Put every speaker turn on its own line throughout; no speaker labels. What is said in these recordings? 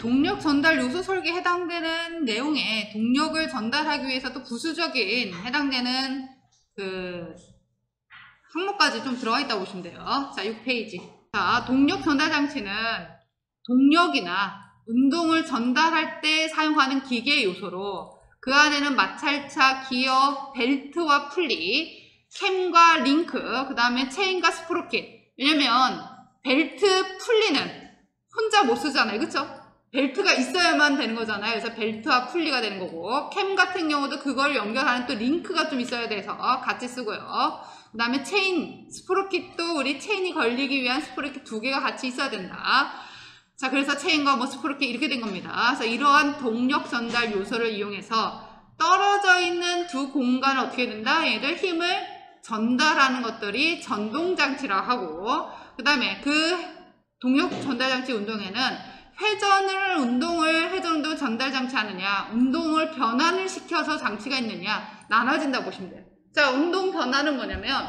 동력 전달 요소 설계에 해당되는 내용에 동력을 전달하기 위해서 또 부수적인 해당되는 그 항목까지 좀 들어가 있다고 보시면 돼요. 자, 6페이지. 자, 동력 전달 장치는 동력이나 운동을 전달할 때 사용하는 기계 요소로 그 안에는 마찰차, 기어, 벨트와 풀리, 캠과 링크, 그 다음에 체인과 스프로켓. 왜냐면 벨트, 풀리는 혼자 못 쓰잖아요. 그쵸? 벨트가 있어야만 되는 거잖아요. 그래서 벨트와 풀리가 되는 거고, 캠 같은 경우도 그걸 연결하는 또 링크가 좀 있어야 돼서 같이 쓰고요. 그 다음에 체인, 스프로켓도 우리 체인이 걸리기 위한 스프로켓 2개가 같이 있어야 된다. 자, 그래서 체인과 뭐 스프로켓 이렇게 된 겁니다. 그래서 이러한 동력 전달 요소를 이용해서 떨어져 있는 두 공간을 어떻게 된다? 얘들 힘을 전달하는 것들이 전동장치라고 하고, 그 다음에 그 동력 전달장치 운동에는 회전 운동을 전달 장치 하느냐, 운동을 변환을 시켜서 장치가 있느냐 나눠진다고 보시면 돼요. 자, 운동 변환은 뭐냐면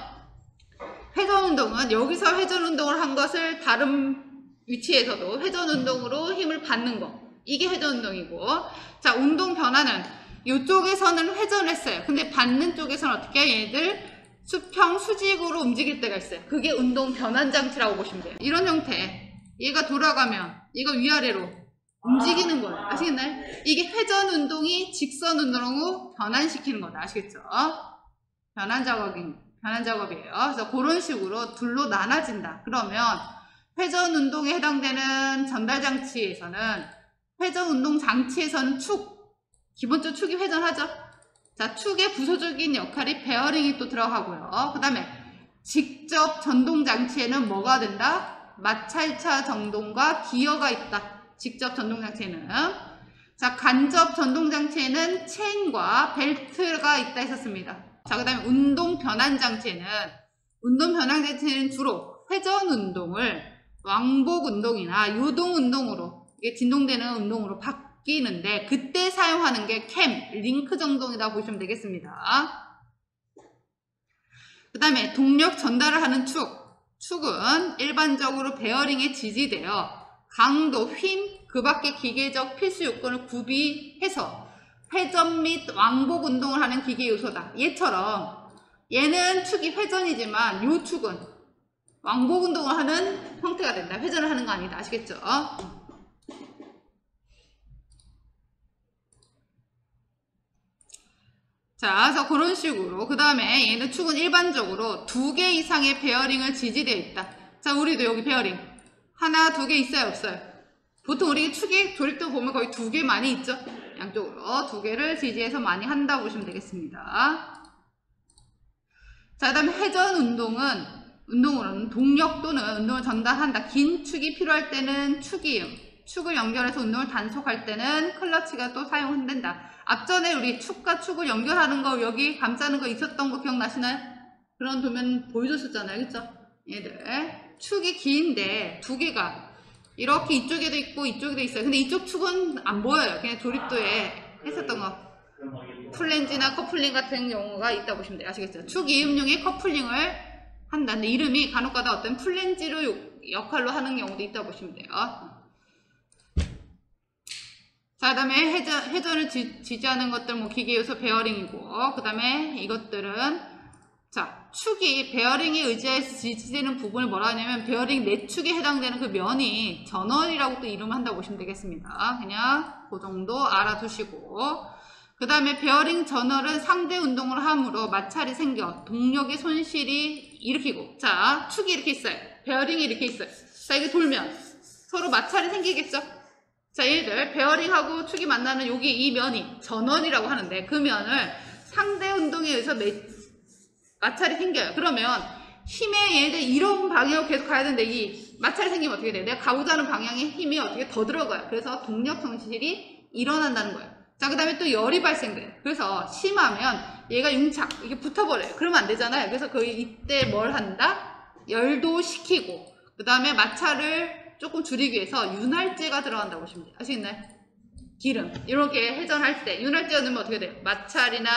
회전 운동은 여기서 회전 운동을 한 것을 다른 위치에서도 회전 운동으로 힘을 받는 거, 이게 회전 운동이고, 자, 운동 변환은 이쪽에서는 회전을 했어요. 근데 받는 쪽에서는 어떻게 얘들 수평 수직으로 움직일 때가 있어요. 그게 운동 변환 장치라고 보시면 돼요. 이런 형태. 얘가 돌아가면 얘가 위아래로 움직이는 거예요. 아시겠나요? 이게 회전 운동이 직선 운동으로 변환시키는 거다. 아시겠죠? 변환 작업이에요. 그래서 그런 식으로 둘로 나눠진다. 그러면 회전 운동에 해당되는 전달 장치에서는 회전 운동 장치에서는 기본적으로 축이 회전하죠. 자, 축의 부수적인 역할이 베어링이 또 들어가고요. 그 다음에 직접 전동 장치에는 뭐가 된다? 마찰차 전동과 기어가 있다. 직접 전동장치에는. 자, 간접 전동장치에는 체인과 벨트가 있다 했었습니다. 자, 그 다음에 운동 변환 장치에는 주로 회전 운동을 왕복 운동이나 요동 운동으로, 이게 진동되는 운동으로 바뀌는데 그때 사용하는 게 캠, 링크 정동이다 보시면 되겠습니다. 그 다음에 동력 전달을 하는 축은 일반적으로 베어링에 지지되어 강도, 힘, 그 밖의 기계적 필수 요건을 구비해서 회전 및 왕복 운동을 하는 기계 요소다. 얘처럼 얘는 축이 회전이지만 요 축은 왕복 운동을 하는 형태가 된다. 회전을 하는 거 아니다. 아시겠죠? 자, 그래서 그런 식으로. 그 다음에 얘는 축은 일반적으로 2개 이상의 베어링을 지지되어 있다. 자, 우리도 여기 베어링 하나, 2개 있어요, 없어요? 보통 우리 축의 조립도 보면 거의 2개 많이 있죠? 양쪽으로 2개를 지지해서 많이 한다고 보시면 되겠습니다. 자, 그 다음에 회전 운동으로는 동력 또는 운동을 전달한다. 긴 축이 필요할 때는 축을 연결해서 운동을 단속할 때는 클러치가 또 사용된다. 앞전에 우리 축과 축을 연결하는 거, 여기 감싸는 거 있었던 거 기억나시나요? 그런 도면 보여줬었잖아요. 그쵸? 얘들 축이 긴데 2개가 이렇게 이쪽에도 있고 이쪽에도 있어요. 근데 이쪽 축은 안 보여요. 그냥 조립도에 했었던 거, 플랜지나 커플링 같은 경우가 있다 보시면 돼요. 아시겠죠? 축 이음용의 커플링을 한다. 근데 이름이 간혹가다 어떤 플랜지로 역할로 하는 경우도 있다 보시면 돼요. 자, 그 다음에 회전을 지지하는 것들, 뭐 기계 요소 베어링이고, 그 다음에 이것들은, 자, 축이 베어링에 의지해서 지지되는 부분을 뭐라 하냐면 베어링 내축에 해당되는 그 면이 전원이라고 또 이름을 한다고 보시면 되겠습니다. 그냥 그 정도 알아두시고, 그 다음에 베어링 전원은 상대 운동을 함으로 마찰이 생겨 동력의 손실이 일으키고, 자, 축이 이렇게 있어요. 베어링이 이렇게 있어요. 자, 이게 돌면 서로 마찰이 생기겠죠? 자, 얘들 베어링하고 축이 만나는 여기 이 면이 전원이라고 하는데 그 면을 상대 운동에 의해서 마찰이 생겨요. 그러면 힘의 얘들 이런 방향으로 계속 가야 되는데 이 마찰이 생기면 어떻게 돼요? 내가 가고자 하는 방향에 힘이 어떻게 더 들어가요. 그래서 동력 손실이 일어난다는 거예요. 자, 그 다음에 또 열이 발생돼요. 그래서 심하면 얘가 융착, 이게 붙어버려요. 그러면 안 되잖아요. 그래서 이때 뭘 한다? 열도 식히고, 그 다음에 마찰을 조금 줄이기 위해서 윤활제가 들어간다고 보시면 돼요. 아시겠나요? 기름. 이렇게 회전할 때 윤활제가 넣으면 어떻게 돼요? 마찰이나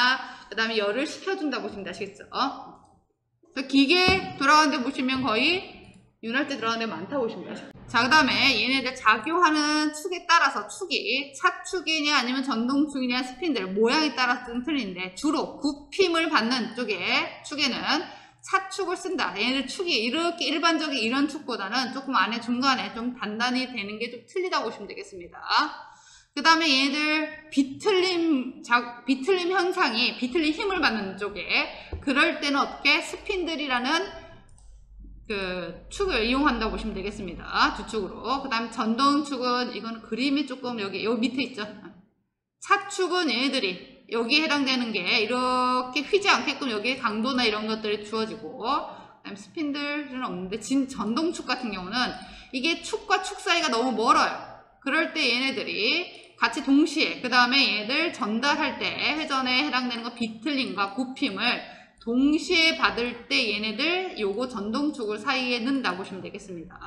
그 다음에 열을 식혀준다고 보시면 돼요. 아시겠죠? 기계 돌아가는데 보시면 거의 윤활 때 들어가는 데 많다고 보시면 돼요. 자, 그 다음에 얘네들 작용하는 축에 따라서 축이 차축이냐 아니면 전동축이냐 스핀들 모양에 따라서 좀 틀리는데 주로 굽힘을 받는 축에는 차축을 쓴다. 얘네들 축이 이렇게 일반적인 이런 축보다는 조금 안에 중간에 좀 단단히 되는 게 좀 틀리다고 보시면 되겠습니다. 그 다음에 얘네들 비틀림 현상이 비틀림 힘을 받는 쪽에 그럴 때는 어떻게 스핀들이라는 그 축을 이용한다고 보시면 되겠습니다. 두 축으로. 그 다음 전동축은 이건 그림이 조금 여기 밑에 있죠. 차축은 얘네들이 여기에 해당되는 게 이렇게 휘지 않게끔 여기에 강도나 이런 것들이 주어지고 그다음 스핀들은 없는데 전동축 같은 경우는 이게 축과 축 사이가 너무 멀어요. 그럴 때 얘네들이 같이 동시에 그 다음에 얘네들 전달할 때 회전에 해당되는 거 비틀림과 굽힘을 동시에 받을 때 얘네들 요거 전동축을 사이에 넣는다고 보시면 되겠습니다.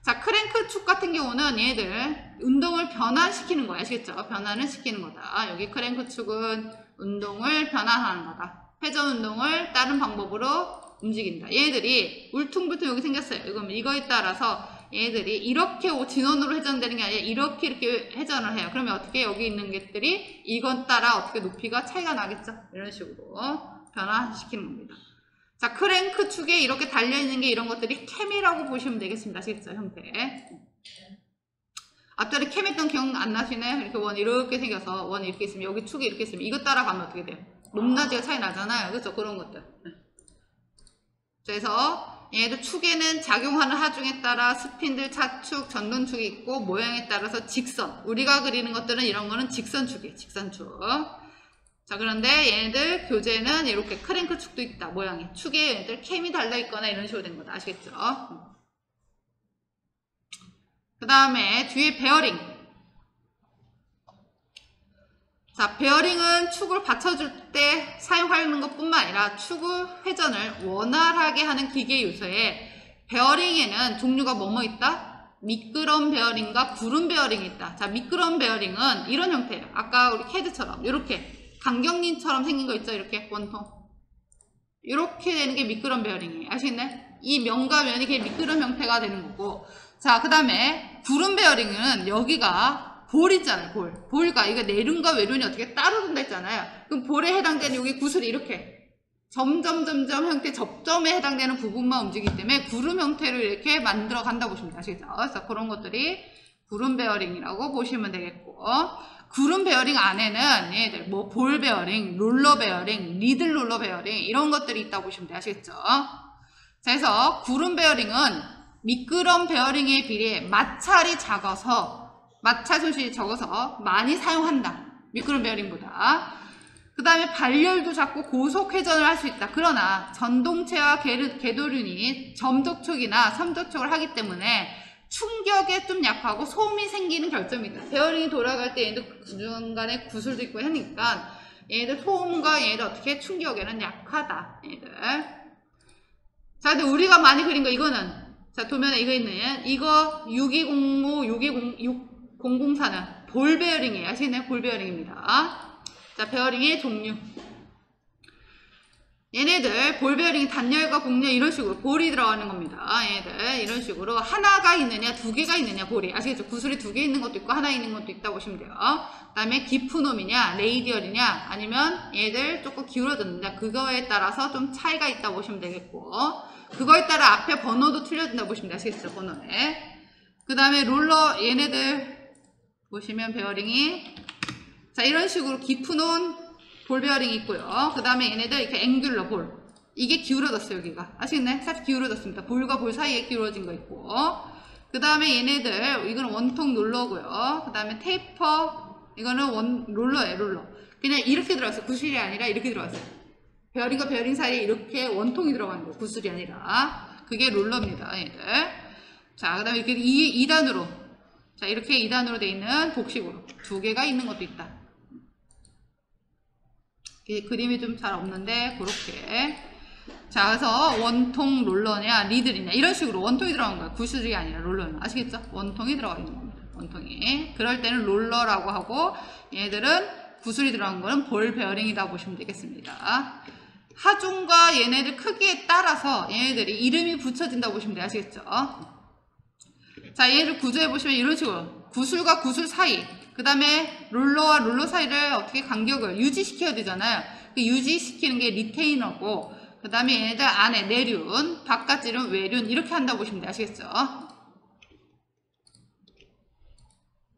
자, 크랭크 축 같은 경우는 얘네들 운동을 변환시키는 거야. 아시겠죠? 변환을 시키는 거다. 여기 크랭크 축은 운동을 변환하는 거다. 회전 운동을 다른 방법으로 움직인다. 얘네들이 울퉁불퉁 여기 생겼어요. 이거에 따라서 얘네들이 이렇게 진원으로 회전되는 게 아니라 이렇게 회전을 해요. 그러면 어떻게 여기 있는 것들이 이건 따라 어떻게 높이가 차이가 나겠죠? 이런 식으로 변화시키는 겁니다. 자, 크랭크 축에 이렇게 달려있는 게 이런 것들이 캠이라고 보시면 되겠습니다. 아시겠죠? 형태. 앞자리 캠 했던 기억 안 나시네? 이렇게 원 이렇게 생겨서 원 이렇게 있으면 여기 축이 이렇게 있으면 이거 따라가면 어떻게 돼요? 높낮이가 차이 나잖아요. 그렇죠? 그런 것들. 그래서 얘도 축에는 작용하는 하중에 따라 스핀들, 차축, 전동축이 있고 모양에 따라서 직선. 우리가 그리는 것들은 이런 거는 직선축이에요. 직선축. 자, 그런데 얘네들 교재는 이렇게 크랭크 축도 있다. 모양이. 축에 얘네들 캠이 달려있거나 이런 식으로 된 거다. 아시겠죠? 그 다음에 뒤에 베어링. 자, 베어링은 축을 받쳐줄 때 사용하는 것 뿐만 아니라 축의 회전을 원활하게 하는 기계 요소에 베어링에는 종류가 뭐뭐 있다? 미끄럼 베어링과 구름 베어링이 있다. 자, 미끄럼 베어링은 이런 형태예요. 아까 우리 캐드처럼 이렇게 강경린처럼 생긴 거 있죠? 이렇게 원통. 이렇게 되는 게 미끄럼 베어링이에요. 아시겠네? 이 면과 면이 이게 미끄럼 형태가 되는 거고. 자, 그 다음에 구름 베어링은 여기가 볼 있잖아요. 볼과 이거 내륜과 외륜이 어떻게 따로 둔다 했잖아요. 그럼 볼에 해당되는 여기 구슬이 이렇게 점점 형태 접점에 해당되는 부분만 움직이기 때문에 구름 형태로 이렇게 만들어 간다고 보시면 아시겠죠? 그래서 그런 것들이 구름 베어링이라고 보시면 되겠고, 구름 베어링 안에는 얘들 뭐 볼 베어링, 롤러 베어링, 리들 롤러 베어링 이런 것들이 있다고 보시면 돼요. 아시겠죠? 자, 그래서 구름 베어링은 미끄럼 베어링에 비해 마찰이 작아서 마찰 손실이 적어서 많이 사용한다. 미끄럼 베어링보다. 그 다음에 발열도 작고 고속 회전을 할 수 있다. 그러나 전동체와 궤도륜이 점적촉이나 섬적촉을 하기 때문에 충격에 좀 약하고 소음이 생기는 결점이 있다. 베어링이 돌아갈 때 얘도 중간에 구슬도 있고 하니까 얘들 소음과 얘들 어떻게 충격에는 약하다. 얘들. 자, 근데 우리가 많이 그린 거 이거는 자, 도면에 이거 있네. 이거 6205, 62004는 볼 베어링이에요. 아시겠나요? 볼 베어링입니다. 자, 베어링의 종류. 얘네들 볼 베어링이 단열과 복열 이런 식으로 볼이 들어가는 겁니다. 얘네들 이런 식으로 하나가 있느냐 두 개가 있느냐 볼이. 아시겠죠? 구슬이 두 개 있는 것도 있고 하나 있는 것도 있다고 보시면 돼요. 그 다음에 깊은 홈이냐 레이디얼이냐 아니면 얘들 조금 기울어졌느냐 그거에 따라서 좀 차이가 있다고 보시면 되겠고, 그거에 따라 앞에 번호도 틀려진다고 보시면 돼요. 아시겠죠? 번호에. 그 다음에 롤러 얘네들 보시면 베어링이 자 이런 식으로 깊은 홈 볼 베어링이 있고요. 그 다음에 얘네들 이렇게 앵귤러 볼. 이게 기울어졌어요, 여기가. 아시겠네? 살짝 기울어졌습니다. 볼과 볼 사이에 기울어진 거 있고. 그 다음에 얘네들, 이거는 원통 롤러고요. 그 다음에 테이퍼, 이거는 롤러예요, 롤러. 그냥 이렇게 들어갔어요. 구슬이 아니라 이렇게 들어갔어요. 베어링과 베어링 사이에 이렇게 원통이 들어가는 거예요. 구슬이 아니라. 그게 롤러입니다, 얘네들. 자, 그 다음에 이렇게 2단으로. 자, 이렇게 2단으로 돼 있는 복식으로. 두 개가 있는 것도 있다. 그림이 좀 잘 없는데 그렇게. 자, 그래서 원통 롤러냐 리들이냐 이런 식으로 원통이 들어간 거예요. 구슬이 아니라 롤러는. 아시겠죠? 원통이 들어가 있는 겁니다. 원통이. 그럴 때는 롤러라고 하고 얘들은 구슬이 들어간 거는 볼 베어링이다 보시면 되겠습니다. 하중과 얘네들 크기에 따라서 얘네들이 이름이 붙여진다고 보시면 돼요. 아시겠죠? 자, 얘를 구조해 보시면 이런 식으로 구슬과 구슬 사이, 그 다음에 롤러와 롤러 사이를 어떻게 간격을 유지시켜야 되잖아요. 그 유지시키는 게 리테이너고, 그 다음에 얘네들 안에 내륜, 바깥질은 외륜, 이렇게 한다고 보시면 돼요. 아시겠죠?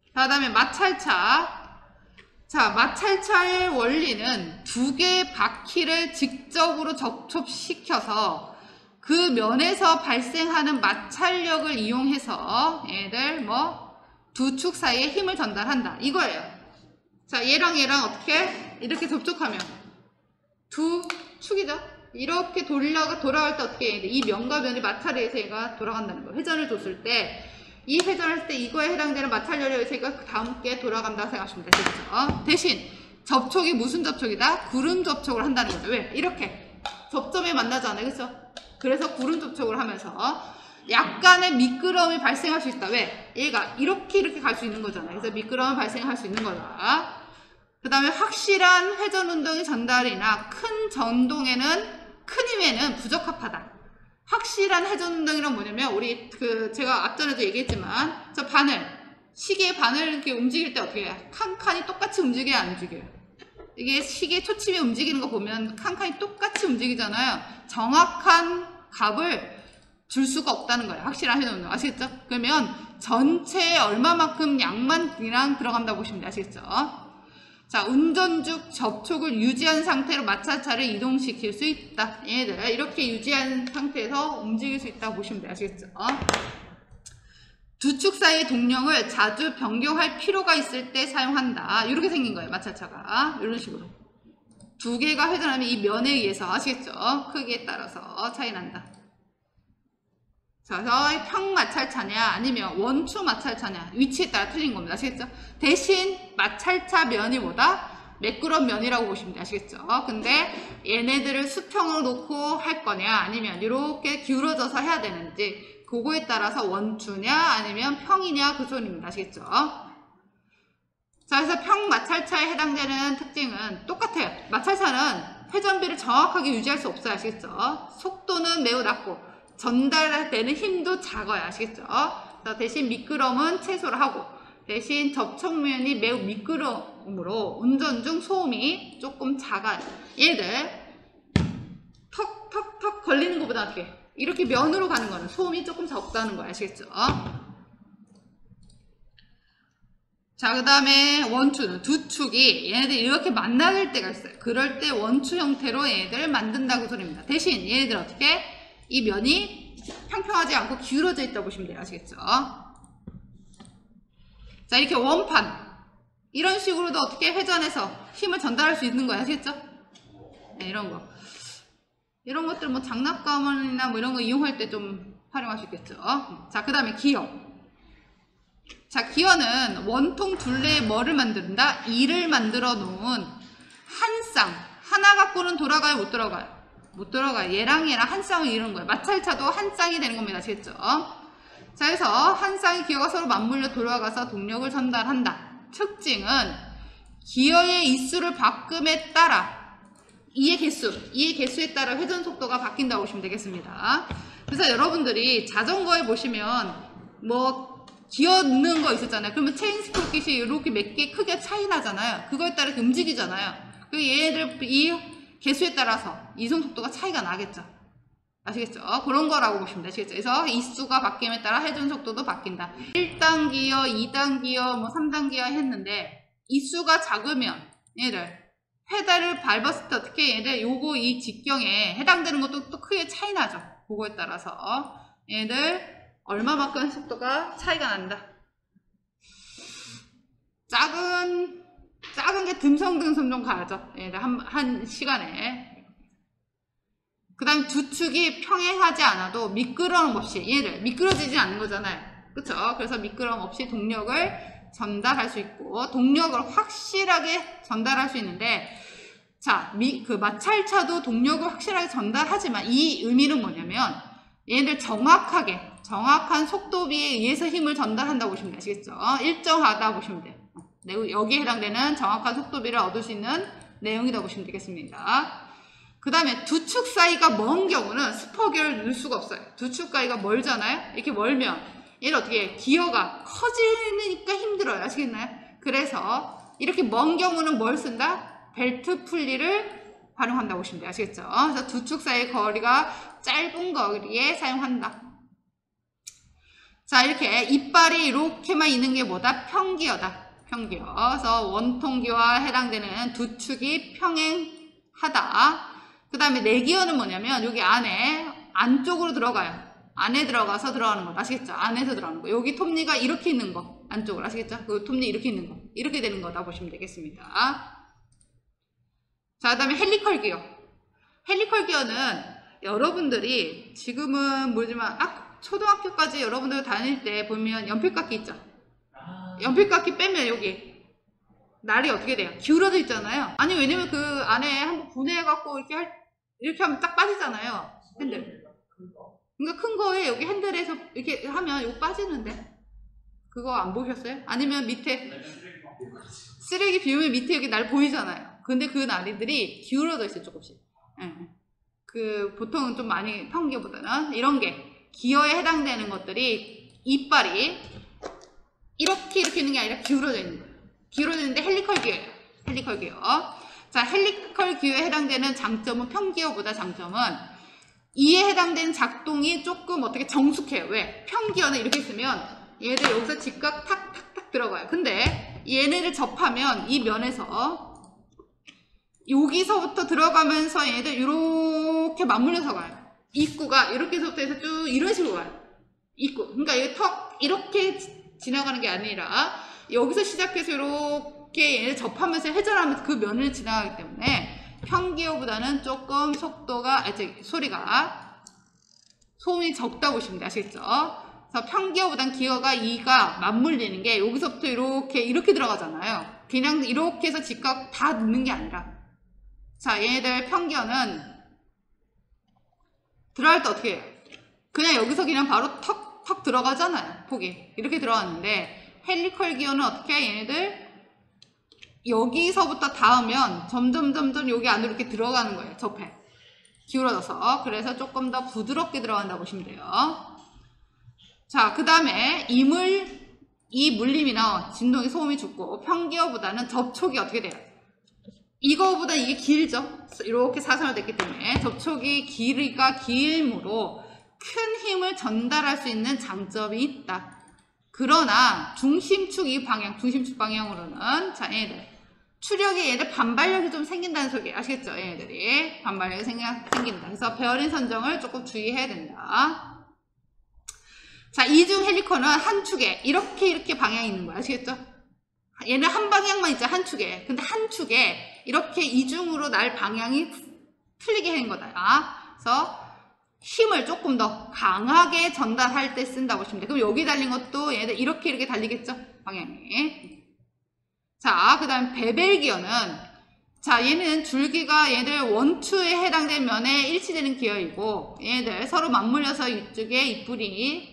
그 다음에 마찰차. 자, 마찰차의 원리는 두 개의 바퀴를 직접으로 접촉시켜서 그 면에서 발생하는 마찰력을 이용해서 얘들 두 축 사이에 힘을 전달한다. 이거예요. 자, 얘랑 얘랑 어떻게? 이렇게 접촉하면 두 축이죠. 이렇게 돌아갈 때 어떻게 해야 돼? 이 면과 면이 마찰에 의해서 얘가 돌아간다는 거예요. 회전을 줬을 때, 이 회전을 했을 때 이거에 해당되는 마찰력에 의해서 얘가 그 다음 게 돌아간다고 생각하시면 되겠죠. 대신 접촉이 무슨 접촉이다? 구름 접촉을 한다는 거죠. 왜? 이렇게 접점에 만나잖아요. 그렇죠? 그래서 구름 접촉을 하면서 약간의 미끄러움이 발생할 수 있다. 왜? 얘가 이렇게 갈 수 있는 거잖아요. 그래서 미끄러움이 발생할 수 있는 거다. 그 다음에 확실한 회전 운동의 전달이나 큰 전동에는, 큰 힘에는 부적합하다. 확실한 회전 운동이란 뭐냐면, 우리 제가 앞전에도 얘기했지만, 저 바늘, 시계의 바늘 이렇게 움직일 때 어떻게 해요? 칸칸이 똑같이 움직여야 안 움직여요? 이게 시계 초침이 움직이는 거 보면 칸칸이 똑같이 움직이잖아요. 정확한 값을 줄 수가 없다는 거예요. 확실한 회전 운동. 아시겠죠? 그러면 전체에 얼마만큼 양만이랑 들어간다고 보시면 돼요. 아시겠죠? 자, 운전중 접촉을 유지한 상태로 마찰차를 이동시킬 수 있다. 얘네들 이렇게 유지한 상태에서 움직일 수 있다고 보시면 돼요. 아시겠죠? 두 축 사이의 동력을 자주 변경할 필요가 있을 때 사용한다. 이렇게 생긴 거예요. 마찰차가 이런 식으로 두 개가 회전하면 이 면에 의해서, 아시겠죠? 크기에 따라서 차이 난다. 자, 그래서 평마찰차냐 아니면 원추 마찰차냐 위치에 따라 틀린 겁니다. 아시겠죠? 대신 마찰차 면이 뭐다? 매끄러운 면이라고 보시면 돼요. 아시겠죠? 근데 얘네들을 수평으로 놓고 할 거냐 아니면 이렇게 기울어져서 해야 되는지, 그거에 따라서 원추냐 아니면 평이냐, 그 소리입니다. 아시겠죠? 자, 그래서 평마찰차에 해당되는 특징은 똑같아요. 마찰차는 회전비를 정확하게 유지할 수 없어요. 아시겠죠? 속도는 매우 낮고 전달되는 힘도 작아요. 아시겠죠? 대신 미끄러움은 최소로 하고, 대신 접촉면이 매우 미끄러움으로 운전 중 소음이 조금 작아요. 얘들 턱턱턱 걸리는 것보다 어떻게 이렇게 면으로 가는 거는 소음이 조금 적다는 거예요. 아시겠죠? 자, 그 다음에 원추는 두 축이 얘네들이 이렇게 만날 때가 있어요. 그럴 때 원추 형태로 얘네들을 만든다고 소리입니다. 대신 얘네들 어떻게? 이 면이 평평하지 않고 기울어져 있다고 보시면 돼요. 아시겠죠? 자, 이렇게 원판 이런 식으로도 어떻게 회전해서 힘을 전달할 수 있는 거예요. 아시겠죠? 네, 이런 거. 이런 것들 뭐 장난감이나 뭐 이런 거 이용할 때 좀 활용할 수 있겠죠. 자, 그 다음에 기어. 자, 기어는 원통 둘레에 뭐를 만든다? 이를 만들어 놓은 한 쌍. 하나 갖고는 돌아가요? 못 돌아가요? 못 들어가요. 얘랑 한 쌍을 이루는 거예요. 마찰차도 한 쌍이 되는 겁니다. 아시겠죠? 자, 그래서 한 쌍의 기어가 서로 맞물려 돌아가서 동력을 전달한다. 특징은 기어의 입수를 바꿈에 따라 이의 개수에 따라 회전 속도가 바뀐다고 보시면 되겠습니다. 그래서 여러분들이 자전거에 보시면 뭐 기어 넣는 거 있었잖아요. 그러면 체인 스프릿이 이렇게 몇 개 크게 차이 나잖아요. 그거에 따라 움직이잖아요. 그 얘네들 이 개수에 따라서 이송 속도가 차이가 나겠죠. 아시겠죠? 그런 거라고 보시면 돼요. 아시겠죠? 그래서 이수가 바뀜에 따라 회전 속도도 바뀐다. 1단 기어, 2단 기어, 뭐 3단 기어 했는데 이수가 작으면 얘들 페달을 밟았을 때 어떻게 얘들 요거 이 직경에 해당되는 것도 또 크게 차이 나죠. 그거에 따라서 얘들 얼마만큼 속도가 차이가 난다. 작은 게 듬성듬성 좀 가야죠. 얘들 한 시간에. 그 다음 두 축이 평행하지 않아도 미끄러움 없이 얘를 미끄러지지 않는 거잖아요. 그쵸? 그래서 미끄러움 없이 동력을 전달할 수 있고 동력을 확실하게 전달할 수 있는데, 자, 그 마찰차도 동력을 확실하게 전달하지만 이 의미는 뭐냐면 얘네들 정확한 속도비에 의해서 힘을 전달한다고 보시면 돼요. 아시겠죠? 일정하다 보시면 돼요. 여기에 해당되는 정확한 속도비를 얻을 수 있는 내용이라고 보시면 되겠습니다. 그 다음에 두 축 사이가 먼 경우는 스퍼기어를 넣을 수가 없어요. 두 축 사이가 멀잖아요. 이렇게 멀면 얘를 어떻게 해? 기어가 커지니까 힘들어요. 아시겠나요? 그래서 이렇게 먼 경우는 뭘 쓴다? 벨트 풀리를 활용한다고 보시면 돼요. 아시겠죠? 그래서 두 축 사이의 거리가 짧은 거리에 사용한다. 자, 이렇게 이빨이 이렇게만 있는 게 뭐다? 평기어다. 평기어. 그래서 원통기어와 해당되는 두 축이 평행하다. 그 다음에 내기어는 뭐냐면 여기 안쪽으로 들어가요. 안에 들어가서 들어가는 거 아시겠죠? 안에서 들어가는 거. 여기 톱니가 이렇게 있는 거 안쪽으로 아시겠죠? 그 톱니 이렇게 있는 거 이렇게 되는 거다 보시면 되겠습니다. 자, 그 다음에 헬리컬 기어. 헬리컬 기어는 여러분들이 지금은 모르지만 초등학교까지 여러분들 다닐 때 보면 연필깎이 있죠? 연필깎이 빼면 여기 날이 어떻게 돼요? 기울어져 있잖아요. 아니 왜냐면 그 안에 한번 분해해갖고 이렇게 하면 딱 빠지잖아요. 핸들. 그러니까 큰 거에 여기 핸들에서 이렇게 하면 이거 빠지는데 그거 안 보셨어요? 아니면 밑에 쓰레기 비우면 밑에 여기 날 보이잖아요. 근데 그 날이들이 기울어져 있어요. 조금씩. 그 보통은 좀 많이 평기어보다는 이런 게 기어에 해당되는 것들이 이빨이 이렇게 있는 게 아니라 기울어져 있는 거예요. 기울어져 있는데 헬리컬 기어예요. 헬리컬 기어. 자, 헬리컬 기어에 해당되는 장점은 평기어보다 장점은 이에 해당되는 작동이 조금 어떻게 정숙해요. 왜? 평기어는 이렇게 있으면 얘들 여기서 직각 탁탁탁 들어가요. 근데 얘네를 접하면 이 면에서 여기서부터 들어가면서 얘네들 이렇게 맞물려서 가요. 입구가 이렇게서부터 해서 쭉 이런 식으로 가요. 입구. 그러니까 여기 턱 이렇게 지나가는 게 아니라 여기서 시작해서 이렇게 얘네들 접하면서 회전하면서 그 면을 지나가기 때문에 평기어보다는 조금 소음이 적다 보시면 돼요. 아시겠죠? 그래서 평기어보다는 기어가 이가 맞물리는 게 여기서부터 이렇게 들어가잖아요. 그냥 이렇게 해서 직각 다 넣는 게 아니라. 자, 얘네들 평기어는 들어갈 때 어떻게 해요? 그냥 여기서 그냥 바로 턱 들어가잖아요. 폭이. 이렇게 들어갔는데 헬리컬 기어는 어떻게 해? 얘네들 여기서부터 닿으면 점점 여기 안으로 이렇게 들어가는 거예요. 접해. 기울어져서. 그래서 조금 더 부드럽게 들어간다고 보시면 돼요. 자, 그 다음에 이 물림이나 진동의 소음이 죽고 평기어보다는 접촉이 어떻게 돼요? 이거보다 이게 길죠? 이렇게 사선으로 됐기 때문에 접촉이 길므로 큰 힘을 전달할 수 있는 장점이 있다. 그러나 중심축 방향으로는 자, 얘네들 추력에 반발력이 좀 생긴다는 소리 아시겠죠? 얘네들이 반발력이 생긴다. 그래서 베어링 선정을 조금 주의해야 된다. 자, 이중 헬리컬은 한 축에 이렇게 방향이 있는 거야. 아시겠죠? 얘는 한 방향만 있죠. 한 축에. 근데 한 축에 이렇게 이중으로 날 방향이 틀리게 하는 거다. 그래서 힘을 조금 더 강하게 전달할 때 쓴다고 보시면 돼요. 그럼 여기 달린 것도 얘네들 이렇게 달리겠죠? 방향이. 자, 그 다음 베벨 기어는 자, 얘는 줄기가 얘네들 원투에 해당되는 면에 일치되는 기어이고 얘네들 서로 맞물려서 이쪽에 잎뿌리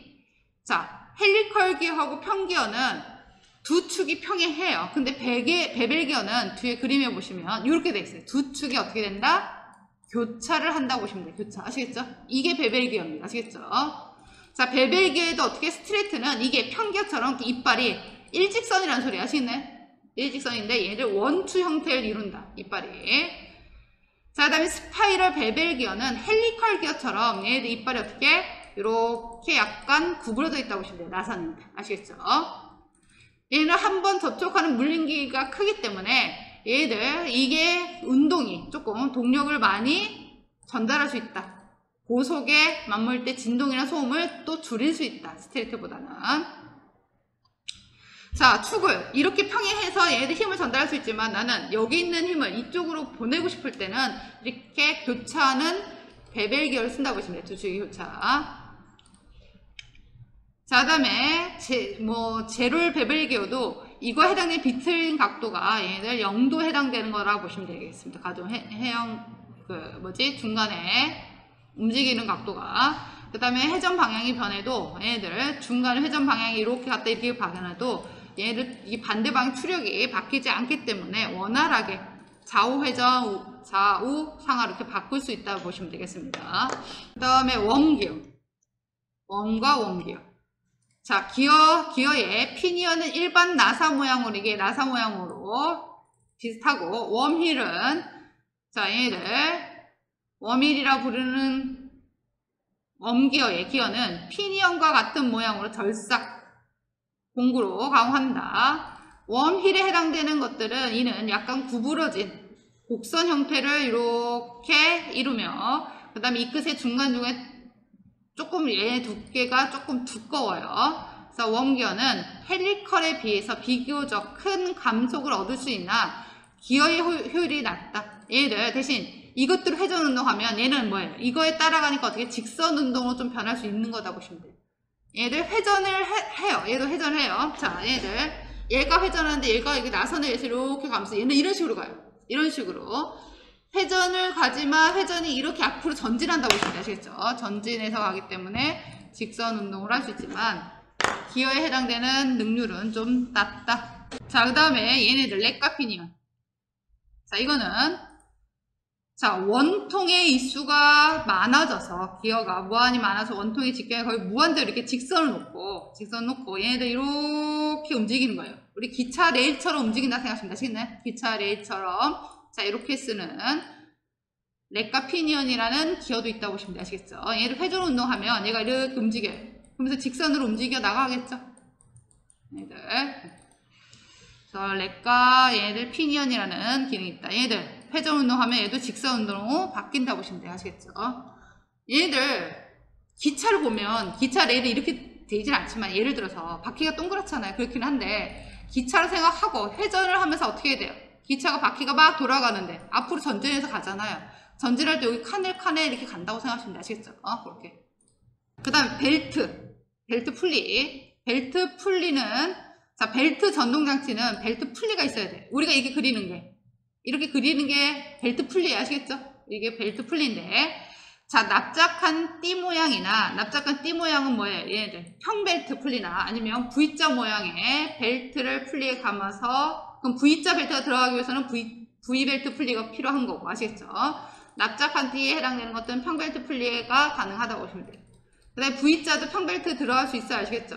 자, 헬리컬 기어하고 평기어는 두 축이 평행해요. 근데 베벨 기어는 뒤에 그림에 보시면 이렇게 돼 있어요. 두 축이 어떻게 된다? 교차를 한다고 보시면 돼요. 교차. 아시겠죠? 이게 베벨 기어입니다. 아시겠죠? 자, 베벨 기어에도 어떻게 스트레이트는 이게 평기어처럼 이빨이 일직선이라는 소리 아시겠나요? 일직선인데 얘를 원투 형태를 이룬다. 이빨이. 자, 그 다음에 스파이럴 베벨 기어는 헬리컬 기어처럼 얘네들 이빨이 어떻게 이렇게 약간 구부러져 있다고 보시면 돼요. 나선입니다. 아시겠죠? 얘는 한번 접촉하는 물림기가 크기 때문에 얘들 이게 운동이 조금 동력을 많이 전달할 수 있다. 고속에 맞물 때 진동이나 소음을 또 줄일 수 있다. 스트레이트보다는. 자, 축을 이렇게 평행해서 얘들 힘을 전달할 수 있지만 나는 여기 있는 힘을 이쪽으로 보내고 싶을 때는 이렇게 교차하는 베벨 기어를 쓴다고 보시면 돼요. 두 축의 교차. 자, 그 다음에 제롤 베벨 기어도 이거 해당되는 비틀린 각도가 얘네들 0도 해당되는 거라고 보시면 되겠습니다. 가동 중간에 움직이는 각도가. 그 다음에 회전 방향이 변해도 얘네들 중간에 회전 방향이 이렇게 갔다 이렇게 방향해도 얘네들 이 반대 방향 추력이 바뀌지 않기 때문에 원활하게 좌우 회전 좌우 상하로 이렇게 바꿀 수 있다고 보시면 되겠습니다. 그 다음에 웜기어. 웜과 웜기어. 자, 기어의 피니언은 일반 나사 모양으로, 이게 나사 모양으로 비슷하고, 웜힐은, 자, 얘를 웜힐이라 부르는 웜기어의 기어는 피니언과 같은 모양으로 절삭 공구로 가공한다. 웜힐에 해당되는 것들은 이는 약간 구부러진 곡선 형태를 이렇게 이루며, 그 다음에 이 끝의 중간중에 조금 얘 두께가 조금 두꺼워요. 그래서 웜기어는 헬리컬에 비해서 비교적 큰 감속을 얻을 수 있나 기어의 효율이 낮다. 얘를 대신 이것들을 회전 운동하면 얘는 뭐예요? 이거에 따라가니까 어떻게 직선 운동으로 좀 변할 수 있는 거다 보시면 돼요. 얘들 회전을 해요. 얘도 회전을 해요. 자, 얘가 회전하는데 얘가 이게 나선에 의해서 이렇게 가면서 얘는 이런 식으로 가요. 이런 식으로. 회전을 가지만 회전이 이렇게 앞으로 전진한다고 보시면 아시겠죠? 전진해서 가기 때문에 직선 운동을 할 수 있지만 기어에 해당되는 능률은 좀 낮다. 자, 그 다음에 얘네들 렉과 피니언. 자, 이거는 자, 원통의 인수가 많아져서 기어가 무한히 많아서 원통의 직경에 거의 무한대로 이렇게 직선을 놓고 얘네들 이렇게 움직이는 거예요. 우리 기차 레일처럼 움직인다 생각하시면 되시겠네? 기차 레일처럼. 자, 이렇게 쓰는 렉과 피니언이라는 기어도 있다고 보시면 되시겠죠? 얘를 회전 운동하면 얘가 이렇게 움직여요. 그러면서 직선으로 움직여 나가겠죠? 얘들. 그래서 렉과 얘들 피니언이라는 기능이 있다. 얘들 회전 운동하면 얘도 직선 운동으로 바뀐다고 보시면 되시겠죠? 얘들 기차를 보면 기차 레일이 이렇게 되진 않지만 예를 들어서 바퀴가 동그랗잖아요. 그렇긴 한데 기차를 생각하고 회전을 하면서 어떻게 해야 돼요? 기차가 바퀴가 막 돌아가는데 앞으로 전진해서 가잖아요. 전진할 때 여기 칸에 이렇게 간다고 생각하시면 아시겠죠? 그렇게. 그 다음에 벨트 풀리. 벨트 풀리는, 자, 벨트 전동장치는 벨트 풀리가 있어야 돼. 우리가 이렇게 그리는 게 벨트 풀리 아시겠죠? 이게 벨트 풀리인데, 자, 납작한 띠 모양은 뭐예요? 얘네들 평벨트 풀리나 아니면 V자 모양의 벨트를 풀리에 감아서, 그럼 V자 벨트가 들어가기 위해서는 V벨트 풀리가 필요한 거고 아시겠죠? 납작한 띠에 해당되는 것들은 평벨트 풀리가 가능하다고 보시면 돼요. 그 다음에 V자도 평벨트 들어갈 수 있어야 아시겠죠?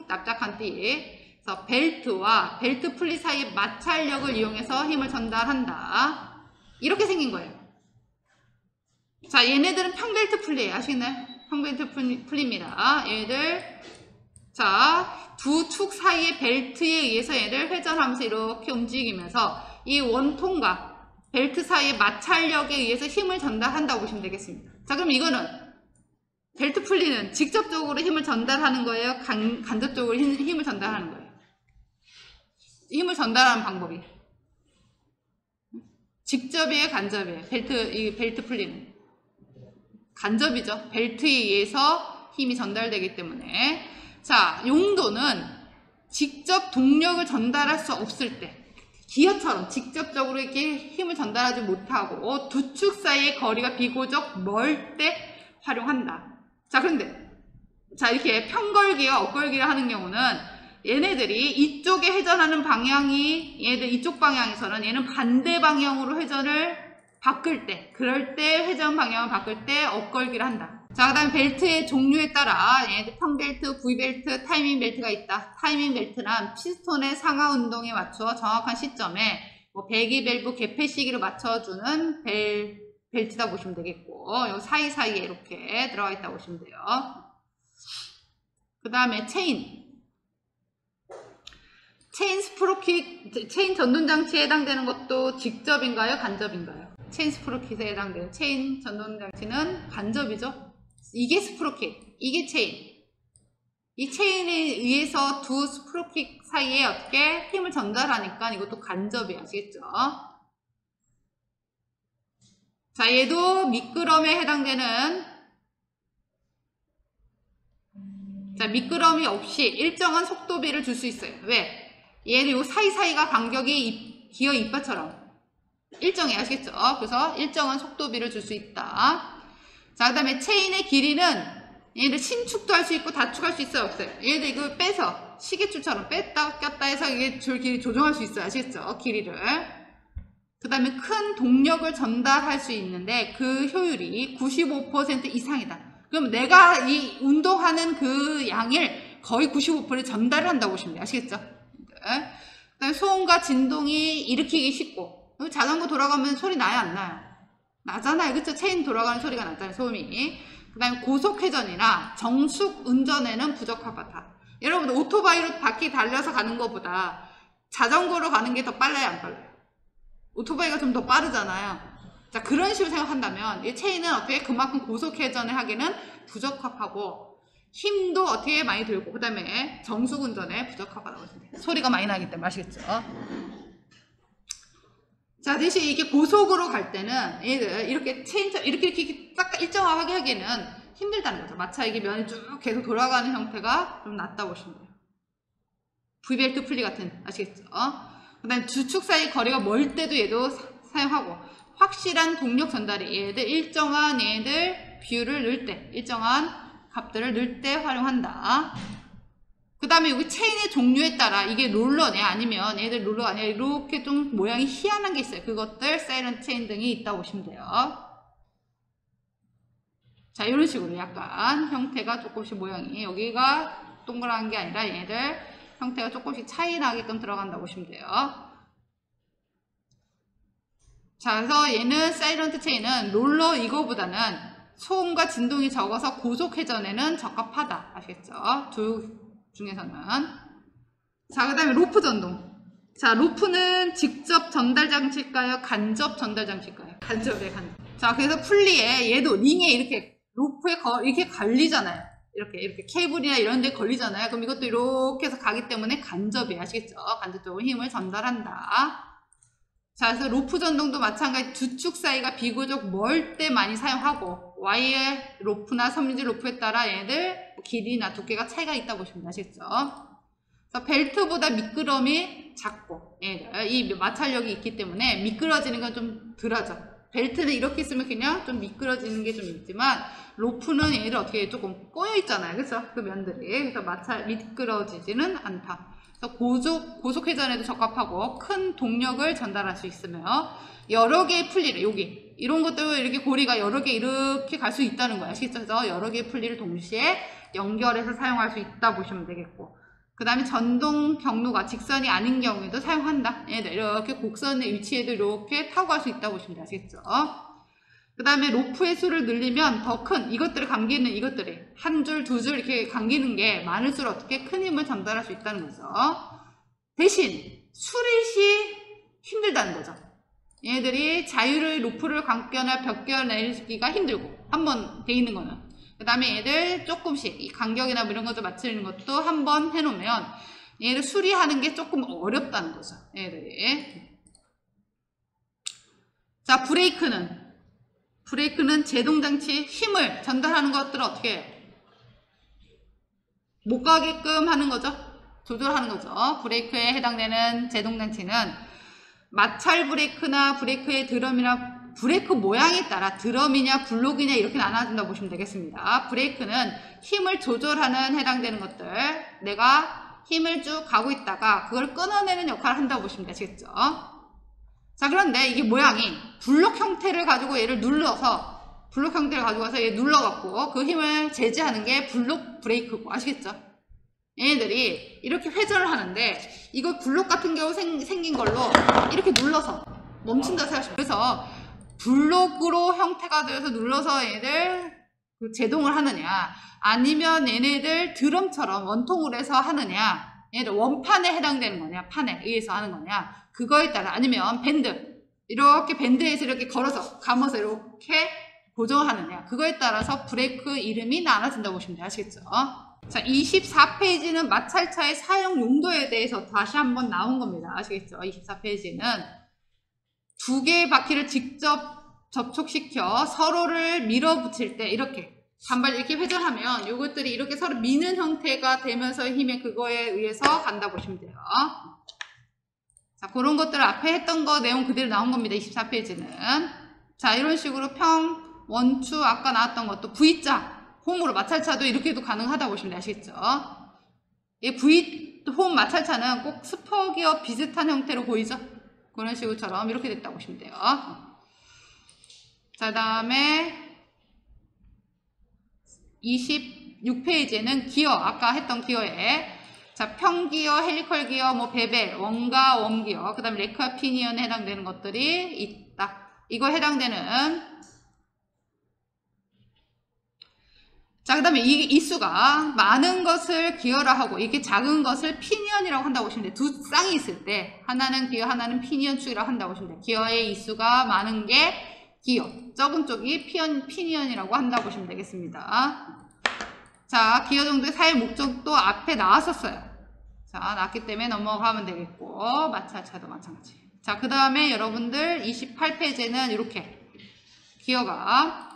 납작한 띠. 그래서 벨트와 벨트 풀리 사이의 마찰력을 이용해서 힘을 전달한다. 이렇게 생긴 거예요. 자, 얘네들은 평벨트 풀리예요. 아시겠나요? 평벨트 풀리입니다. 얘들, 자, 두 축 사이의 벨트에 의해서 얘를 회전하면서 이렇게 움직이면서 이 원통과 벨트 사이의 마찰력에 의해서 힘을 전달한다고 보시면 되겠습니다. 자, 그럼 이거는 벨트 풀리는 직접적으로 힘을 전달하는 거예요? 간접적으로 힘을 전달하는 거예요? 힘을 전달하는 방법이 직접이에요? 간접이에요? 벨트 풀리는 간접이죠. 벨트에 의해서 힘이 전달되기 때문에. 자, 용도는 직접 동력을 전달할 수 없을 때, 기어처럼 직접적으로 이렇게 힘을 전달하지 못하고 두 축 사이의 거리가 비교적 멀 때 활용한다. 자, 그런데 자, 이렇게 평걸기와 엇걸기를 하는 경우는 얘네들이 이쪽에 회전하는 방향이, 얘네들 이쪽 방향에서는 얘는 반대 방향으로 회전을 바꿀 때, 그럴 때 회전 방향을 바꿀 때 엇걸기를 한다. 자, 그 다음에 벨트의 종류에 따라 얘네들 평벨트, V벨트, 타이밍 벨트가 있다. 타이밍 벨트는 피스톤의 상하 운동에 맞춰 정확한 시점에 뭐 배기 밸브 개폐 시기를 맞춰주는 벨트다 보시면 되겠고, 요 사이사이에 이렇게 들어가 있다고 보시면 돼요. 그 다음에 체인 스프로킷, 체인 전동장치에 해당되는 것도 직접인가요? 간접인가요? 체인 스프로킷에 해당되는 체인 전동장치는 간접이죠. 이게 스프로킷, 이게 체인. 이 체인에 의해서 두 스프로킷 사이에 어떻게 힘을 전달하니까 이것도 간접이에요. 아시겠죠? 자, 얘도 미끄럼에 해당되는, 자, 미끄럼이 없이 일정한 속도비를 줄 수 있어요. 왜? 얘는 요 사이사이가 간격이 기어 이빨처럼 일정해. 아시겠죠? 그래서 일정한 속도비를 줄 수 있다. 자, 그 다음에 체인의 길이는 얘들 신축도 할 수 있고 다축할 수 있어요? 없어요? 얘들 이거 빼서 시계줄처럼 뺐다 꼈다 해서 이게 줄 길이 조정할 수 있어요. 아시겠죠? 길이를. 그 다음에 큰 동력을 전달할 수 있는데 그 효율이 95% 이상이다. 그럼 내가 이 운동하는 그 양을 거의 95% 전달을 한다고 보시면 돼요. 아시겠죠? 네. 그다음에 소음과 진동이 일으키기 쉽고, 자전거 돌아가면 소리 나요, 안 나요? 나잖아요. 그쵸? 체인 돌아가는 소리가 나잖아요, 소음이. 그 다음에 고속회전이나 정숙 운전에는 부적합하다. 여러분, 오토바이로 바퀴 달려서 가는 것보다 자전거로 가는 게 더 빨라요, 안 빨라요? 오토바이가 좀 더 빠르잖아요. 자, 그런 식으로 생각한다면 이 체인은 어떻게 그만큼 고속회전을 하기는 부적합하고 힘도 어떻게 많이 들고 그 다음에 정숙운전에 부적합하다고 했습니다. 소리가 많이 나기 때문에 아시겠죠? 자, 대신 이게 고속으로 갈 때는 얘들 이렇게 체인처럼 이렇게 딱 일정하게 하기에는 힘들다는 거죠. 마차 이게 면이 쭉 계속 돌아가는 형태가 좀 낫다고 보시면 돼요. V벨트 풀리 같은, 아시겠죠? 그 다음에 주축 사이 거리가 멀 때도 얘도 사용하고 확실한 동력 전달이 얘들 일정한 얘들 비율을 넣을 때 일정한 값들을 넣을 때 활용한다. 그 다음에 여기 체인의 종류에 따라 이게 롤러냐 아니면 얘들 롤러가 아니라 이렇게 좀 모양이 희한한 게 있어요. 그것들 사이런트 체인 등이 있다고 보시면 돼요. 자, 이런 식으로 약간 형태가 조금씩 모양이 여기가 동그란 게 아니라 얘들 형태가 조금씩 차이 나게끔 들어간다고 보시면 돼요. 자, 그래서 얘는 사이런트 체인은 롤러 이거보다는 소음과 진동이 적어서 고속 회전에는 적합하다. 아시겠죠? 조육 중에서는. 자, 그 다음에 로프 전동. 자, 로프는 직접 전달 장치일까요? 간접 전달 장치일까요? 간접이에요, 간접. 자, 그래서 풀리에 얘도 링에 이렇게 로프에 이렇게 걸리잖아요. 이렇게 케이블이나 이런 데 걸리잖아요. 그럼 이것도 이렇게 해서 가기 때문에 간접이에요. 아시겠죠? 간접적으로 힘을 전달한다. 자, 그래서 로프 전동도 마찬가지 주축 사이가 비교적 멀 때 많이 사용하고 와이어 로프나 섬유질 로프에 따라 얘들 길이나 두께가 차이가 있다고 보시면 아시겠죠? 그래서 벨트보다 미끄럼이 작고 얘들 이 마찰력이 있기 때문에 미끄러지는 건 좀 덜하죠. 벨트는 이렇게 있으면 그냥 좀 미끄러지는 게 좀 있지만 로프는 얘들 어떻게 조금 꼬여 있잖아요. 그렇죠? 그 면들이. 그래서 미끄러지지는 않다. 그래서 고속 회전에도 적합하고 큰 동력을 전달할 수 있으며 여러 개의 풀리를 여기 이런 것도 이렇게 고리가 여러 개 이렇게 갈 수 있다는 거야. 아시겠죠? 그래서 여러 개의 풀리를 동시에 연결해서 사용할 수 있다 보시면 되겠고 그 다음에 전동 경로가 직선이 아닌 경우에도 사용한다. 얘들 이렇게 곡선의 위치에도 이렇게 타고 갈 수 있다 보시면 돼요. 아시겠죠? 그 다음에 로프의 수를 늘리면 더 큰 이것들을 감기는 이것들이 한 줄, 두 줄 이렇게 감기는 게 많을수록 어떻게 큰 힘을 전달할 수 있다는 거죠. 대신 수릿이 힘들다는 거죠. 얘네들이 자유를 로프를 감거나 벗겨내기가 힘들고 한번 돼 있는 거는 그 다음에 얘들 조금씩 이 간격이나 이런 것도 맞추는 것도 한번 해놓으면 얘를 수리하는 게 조금 어렵다는 거죠. 얘들이. 자, 브레이크는 제동장치 힘을 전달하는 것들을 어떻게 해요? 못 가게끔 하는 거죠. 조절하는 거죠. 브레이크에 해당되는 제동장치는 마찰 브레이크나 브레이크의 드럼이나 브레이크 모양에 따라 드럼이냐 블록이냐 이렇게 나눠진다고 보시면 되겠습니다. 브레이크는 힘을 조절하는 해당되는 것들 내가 힘을 쭉 가고 있다가 그걸 끊어내는 역할을 한다고 보시면 되시겠죠. 자, 그런데 이게 모양이 블록 형태를 가지고 얘를 눌러서 블록 형태를 가지고 와서 얘 눌러갖고 그 힘을 제지하는 게 블록 브레이크고 아시겠죠? 얘네들이 이렇게 회전을 하는데 이거 블록 같은 경우 생긴 걸로 이렇게 눌러서 멈춘다 생각하시면 그래서 블록으로 형태가 되어서 눌러서 얘들 제동을 하느냐 아니면 얘네들 드럼처럼 원통으로 해서 하느냐 얘네들 원판에 해당되는 거냐 판에 의해서 하는 거냐 그거에 따라 아니면 이렇게 밴드에서 이렇게 걸어서 감아서 이렇게 고정하느냐 그거에 따라서 브레이크 이름이 나눠진다고 보시면 돼요. 아시겠죠? 자, 24페이지는 마찰차의 사용 용도에 대해서 다시 한번 나온 겁니다. 아시겠죠? 24페이지는 두 개의 바퀴를 직접 접촉시켜 서로를 밀어붙일 때 이렇게 반발 이렇게 회전하면 이것들이 이렇게 서로 미는 형태가 되면서 힘의 그거에 의해서 간다 보시면 돼요. 자, 그런 것들 앞에 했던 거 내용 그대로 나온 겁니다. 24페이지는. 자, 이런 식으로 평, 원추, 아까 나왔던 것도 V자, 홈으로 마찰차도 이렇게도 가능하다고 보시면 아시겠죠? 이 V 홈 마찰차는 꼭 스퍼기어 비슷한 형태로 보이죠? 그런 식으로처럼 이렇게 됐다고 보시면 돼요. 자, 다음에 26페이지에는 기어, 아까 했던 기어에 자, 평기어, 헬리컬 기어, 뭐 베벨, 원과 웜기어, 그 다음에 레크와 피니언에 해당되는 것들이 있다. 이거 해당되는 자, 그 다음에 이 수가 많은 것을 기어라 하고 이렇게 작은 것을 피니언이라고 한다고 보시면 돼요. 두 쌍이 있을 때 하나는 기어, 하나는 피니언 축이라고 한다고 보시면 돼요. 기어의 이 수가 많은 게 기어, 적은 쪽이 피니언이라고 한다고 보시면 되겠습니다. 자, 기어 정도의 사회 목적도 앞에 나왔었어요. 자, 나왔기 때문에 넘어가면 되겠고, 마찰차도 마찬가지. 자, 그 다음에 여러분들 28페이지에는 이렇게 기어가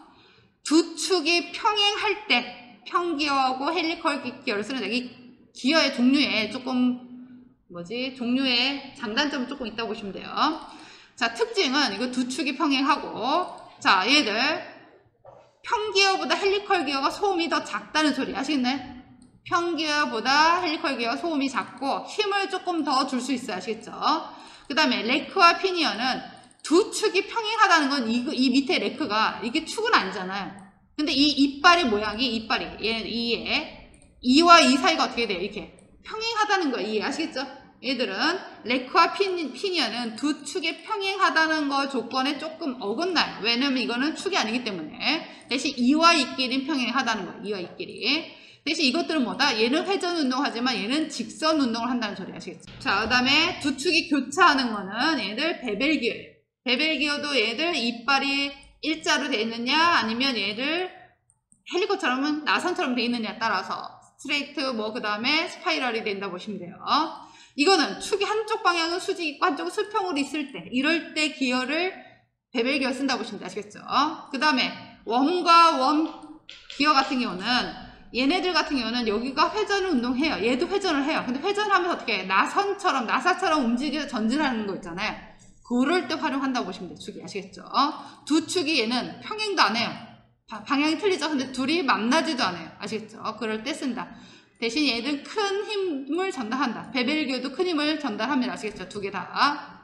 두 축이 평행할 때 평기어하고 헬리컬 기어를 쓰는데 이 기어의 종류에 조금 종류의 장단점이 조금 있다고 보시면 돼요. 자, 특징은 이거 두 축이 평행하고 자, 얘들 평기어보다 헬리컬 기어가 소음이 더 작다는 소리 아시겠나요? 평기어보다 헬리컬 기어가 소음이 작고 힘을 조금 더 줄 수 있어요. 아시겠죠? 그 다음에 레크와 피니어는 두 축이 평행하다는 건 이 밑에 레크가 이게 축은 아니잖아요. 근데 이 이빨의 모양이 이와 이 사이가 어떻게 돼요? 이렇게 평행하다는 거 이해 아시겠죠? 얘들은 레크와 피니어는 두 축이 평행하다는 거 조건에 조금 어긋나요. 왜냐면 이거는 축이 아니기 때문에 대신 이와 이끼리 평행하다는 거예요. 이와 이끼리. 대신 이것들은 뭐다? 얘는 회전 운동하지만 얘는 직선 운동을 한다는 소리 아시겠죠? 자, 그 다음에 두 축이 교차하는 거는 얘들 베벨 기어예요. 베벨 기어도 얘들 이빨이 일자로 돼 있느냐 아니면 얘들 헬리콥처럼은 나선처럼 돼 있느냐에 따라서 스트레이트 그 다음에 스파이럴이 된다고 보시면 돼요. 이거는 축이 한쪽 방향은 수직 있고 한쪽은 수평으로 있을 때 이럴 때 기어를 베벨 기어 쓴다고 보시면 돼요. 아시겠죠? 그 다음에 웜과 웜 기어 같은 경우는 얘네들 같은 경우는 여기가 회전을 운동해요. 얘도 회전을 해요. 근데 회전하면서 어떻게 해? 나사처럼 움직여 전진하는 거 있잖아요. 그럴 때 활용한다고 보시면 돼요. 축이 아시겠죠? 두 축이 얘는 평행도 안 해요. 방향이 틀리죠? 근데 둘이 만나지도 않아요. 아시겠죠? 그럴 때 쓴다. 대신 얘는 큰 힘을 전달한다. 베벨 기어도 큰 힘을 전달합니다. 아시겠죠? 두 개 다.